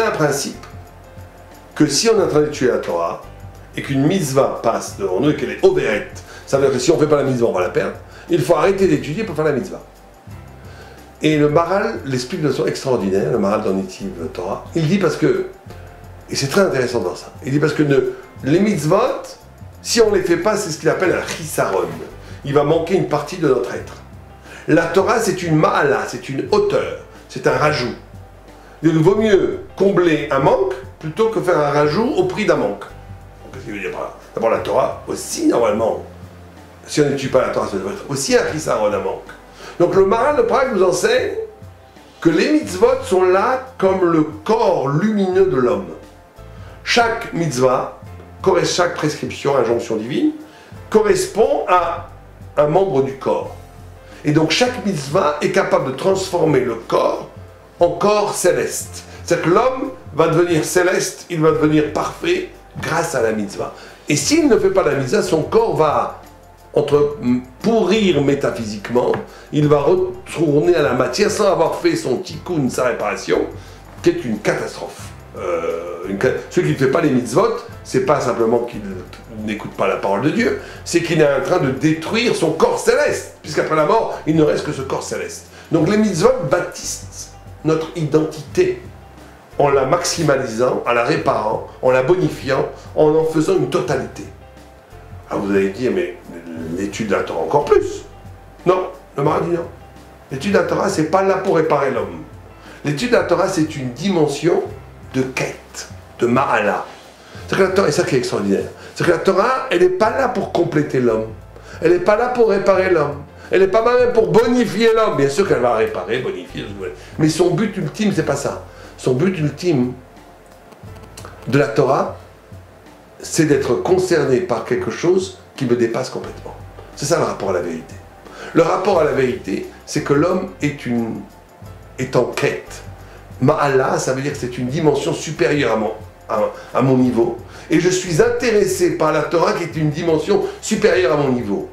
a un principe que si on est en train d'étudier la Torah et qu'une mitzvah passe devant nous et qu'elle est overette, ça veut dire que si on ne fait pas la mitzvah, on va la perdre, il faut arrêter d'étudier pour faire la mitzvah. Et le Maharal l'explique de façon extraordinaire, le Maharal dans Nitiv Torah. Il dit parce que, et c'est très intéressant dans ça, il dit parce que les mitzvot, si on ne les fait pas, c'est ce qu'il appelle un chisaron. Il va manquer une partie de notre être. La Torah, c'est une ma'ala, c'est une hauteur, c'est un rajout. Il vaut mieux combler un manque plutôt que faire un rajout au prix d'un manque. Qu'est-ce qu'il veut dire par là? D'abord, la Torah, aussi, normalement, si on n'étudie pas la Torah, ça devrait être aussi un chisaron, un manque. Donc le Maharal de Prague nous enseigne que les mitzvot sont là comme le corps lumineux de l'homme. Chaque mitzvah, chaque prescription, injonction divine, correspond à un membre du corps. Et donc chaque mitzvah est capable de transformer le corps en corps céleste. C'est-à-dire que l'homme va devenir céleste, il va devenir parfait grâce à la mitzvah. Et s'il ne fait pas la mitzvah, son corps va pourrir métaphysiquement, il va retourner à la matière sans avoir fait son tikkun, sa réparation, qui est une catastrophe. Celui qui ne fait pas les mitzvot, c'est pas simplement qu'il n'écoute pas la parole de Dieu, c'est qu'il est en train de détruire son corps céleste, puisqu'après la mort, il ne reste que ce corps céleste. Donc les mitzvot bâtissent notre identité en la maximalisant, en la réparant, en la bonifiant, en faisant une totalité. Alors vous allez dire, mais l'étude de la Torah encore plus. Non, le Maharal dit non. L'étude de la Torah, c'est pas là pour réparer l'homme. L'étude de la Torah, c'est une dimension de quête, de ma'ala. C'est que la Torah, et ça qui est extraordinaire, c'est que la Torah, elle n'est pas là pour compléter l'homme. Elle n'est pas là pour réparer l'homme. Elle n'est pas là pour bonifier l'homme. Bien sûr qu'elle va réparer, bonifier, mais son but ultime, c'est pas ça. Son but ultime de la Torah, c'est d'être concerné par quelque chose qui me dépasse complètement. C'est ça le rapport à la vérité. Le rapport à la vérité, c'est que l'homme est en quête. Ma'ala, ça veut dire que c'est une dimension supérieure à mon niveau. Et je suis intéressé par la Torah qui est une dimension supérieure à mon niveau.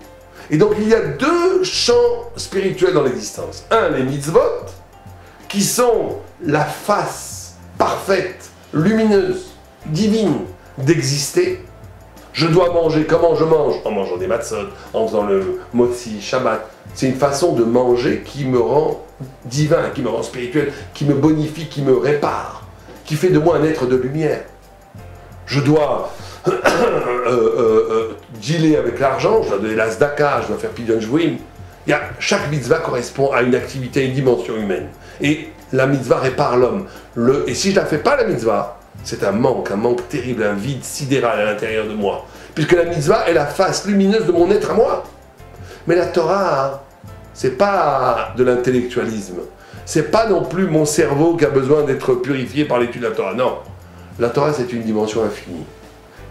Et donc il y a deux champs spirituels dans l'existence. Un, les mitzvot, qui sont la face parfaite, lumineuse, divine d'exister. Je dois manger, comment je mange? En mangeant des matzot, en faisant le motzi, Shabbat. C'est une façon de manger qui me rend divin, qui me rend spirituel, qui me bonifie, qui me répare, qui fait de moi un être de lumière. Je dois dealer avec l'argent, je dois donner la zdaka, je dois faire pidyon jouim. Chaque mitzvah correspond à une activité, à une dimension humaine. Et la mitzvah répare l'homme. Et si je ne la fais pas, la mitzvah, c'est un manque terrible, un vide sidéral à l'intérieur de moi. Puisque la mitzvah est la face lumineuse de mon être à moi. Mais la Torah, c'est pas de l'intellectualisme. C'est pas non plus mon cerveau qui a besoin d'être purifié par l'étude de la Torah. Non. La Torah, c'est une dimension infinie,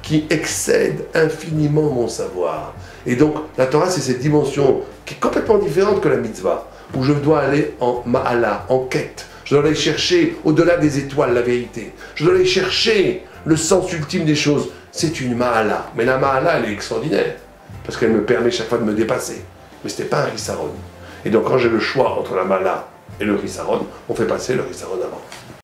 qui excède infiniment mon savoir. Et donc, la Torah, c'est cette dimension qui est complètement différente que la mitzvah, où je dois aller en ma'ala, en quête. Je dois aller chercher, au-delà des étoiles, la vérité. Je dois aller chercher le sens ultime des choses. C'est une ma'ala. Mais la ma'ala, elle est extraordinaire, parce qu'elle me permet chaque fois de me dépasser. Mais ce n'est pas un risaron. Et donc, quand j'ai le choix entre la ma'ala et le risaron, on fait passer le risaron avant.